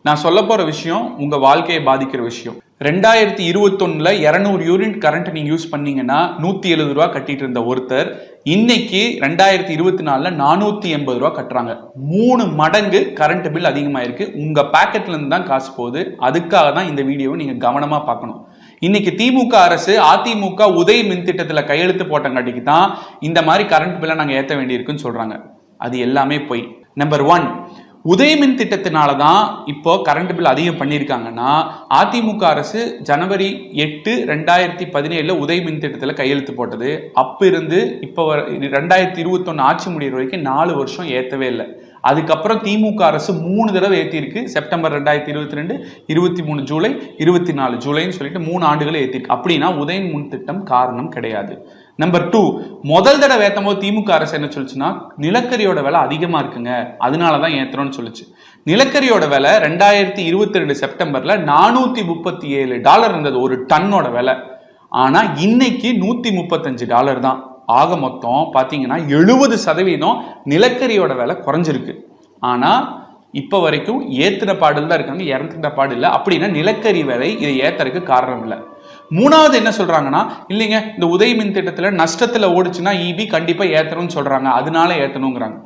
நான் சொல்ல போற விஷயம் உங்க வாழ்க்கையை பாதிக்கிற விஷயம். 2021 200 யூனிட் கரண்ட் நீங்க யூஸ் பண்ணீங்கன்னா 170 ரூபா கட்டிட்டு இருந்த ஒருத்தர் இன்னைக்கு 2024 480 ரூபா கட்டுறாங்க. 3 மடங்கு கரண்ட் பில் அதிகமாயிருக்கு. உங்க பாக்கெட்ல இருந்து தான் காசு போகுது. அதுக்காக தான் இந்த வீடியோவை நீங்க கவனமா பார்க்கணும். இன்னைக்கு திமுக அரசு அதிமுக உதய் மின் திட்டத்துல கையெழுத்து போட்டங்காட்டிக்கு தான் இந்த மாதிரி கரண்ட் பில்லை நாங்க ஏற்ற வேண்டியிருக்குன்னு சொல்றாங்க. அது எல்லாமே போய். நம்பர் 1, உதயமின் திட்டத்தினால தான் இப்போ கரண்ட் பில் அதிகம் பண்ணியிருக்காங்கன்னா அதிமுக அரசு ஜனவரி 8, 2017 உதயமின் திட்டத்தில் கையெழுத்து போட்டது. அப்ப இருந்து இப்போ 2021 ஆட்சி முடிகிற வரைக்கும் 4 வருஷம் ஏற்றவே இல்லை. அதுக்கப்புறம் திமுக அரசு 3 தடவை ஏற்றிருக்கு. செப்டம்பர் 2022, 23 ஜூலை, 24 ஜூலைன்னு சொல்லிட்டு 3 ஆண்டுகளை ஏற்றிருக்கு. அப்படின்னா உதயன் முன் திட்டம் காரணம் கிடையாது. நம்பர் 2, முதல் தடவை ஏற்றும் போது திமுக அரசு என்ன சொல்லுச்சுன்னா நிலக்கரியோட விலை அதிகமா இருக்குங்க, அதனாலதான் ஏத்துறோம்னு சொல்லுச்சு. நிலக்கரியோட விலை 2022 செப்டம்பர்ல $437 இருந்தது ஒரு டன்னோட விலை. ஆனா இன்னைக்கு $135 தான். ஆக மொத்தம் பாத்தீங்கன்னா 70% நிலக்கரியோட விலை குறைஞ்சிருக்கு. ஆனா இப்ப வரைக்கும் ஏத்துன பாடல் தான் இருக்காங்க, இறந்துட்ட பாடு இல்லை. அப்படின்னா நிலக்கரி விலை இதை ஏத்தறதுக்கு காரணம் இல்லை. 3வது என்ன சொல்றாங்கன்னா, இல்லைங்க இந்த உதய் மின் திட்டத்துல நஷ்டத்துல ஓடுச்சுன்னா ஈபி கண்டிப்பா ஏத்தணும்னு சொல்றாங்க, அதனால ஏத்தணுங்கிறாங்க.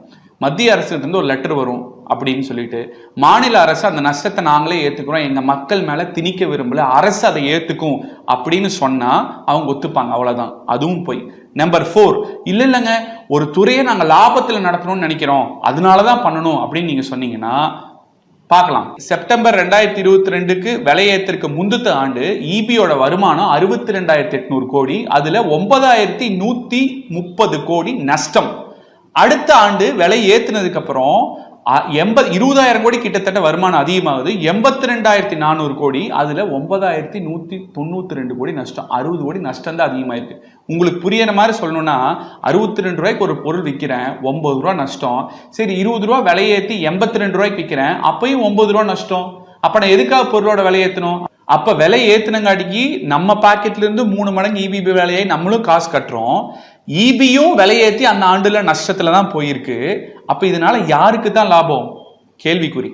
மத்திய அரசு இருந்து ஒரு லெட்டர் வரும் அப்படின்னு சொல்லிட்டு மாநில அரசு அந்த நஷ்டத்தை நாங்களே ஏத்துக்கிறோம், எங்க மக்கள் மேல திணிக்க விரும்பல, அரசு அதை ஏத்துக்கும் அப்படின்னு சொன்னா அவங்க ஒத்துப்பாங்க, அவ்வளவுதான். அதுவும் போய். நம்பர் 4, இல்லைங்க ஒரு துறையை நாங்க லாபத்துல நடத்தணும்னு நினைக்கிறோம், அதனாலதான் பண்ணணும் அப்படின்னு நீங்க சொன்னீங்கன்னா பார்க்கலாம். செப்டம்பர் 2022க்கு விலையேற்றிற்கு முந்தத்த ஆண்டு ஈபியோட வருமானம் 62,800 கோடி, அதுல 9,130 கோடி நஷ்டம். அடுத்த ஆண்டு விலை ஏற்றினதுக்கு அப்புறம் 20,000 கோடி கிட்டத்தட்ட வருமானம் அதிகமாகுது. 82,400 கோடி, அதுல 9,192 கோடி நஷ்டம். 60 கோடி நஷ்டம் தான் அதிகமாயிருக்கு. உங்களுக்கு புரியற மாதிரி சொல்லணும்னா 62 ரூபாய்க்கு ஒரு பொருள் விற்கிறேன், 9 ரூபா நஷ்டம். சரி 20 ரூபா விலையேற்றி 82 ரூபாய்க்கு விற்கிறேன், அப்பயும் 9 ரூபா நஷ்டம். அப்ப நான் எதுக்காக பொருளோட விலை ஏற்றணும்? அப்ப விலை ஏத்தினங்காட்டிக்கு நம்ம பாக்கெட்ல இருந்து 3 மடங்கு இபி விலையை நம்மளும் காசு கட்டுறோம். இபியும் விலையேற்றி அந்த ஆண்டுல நஷ்டத்துல தான் போயிருக்கு. அப்ப இதனால யாருக்கு தான் லாபம்? கேள்விக்குறி.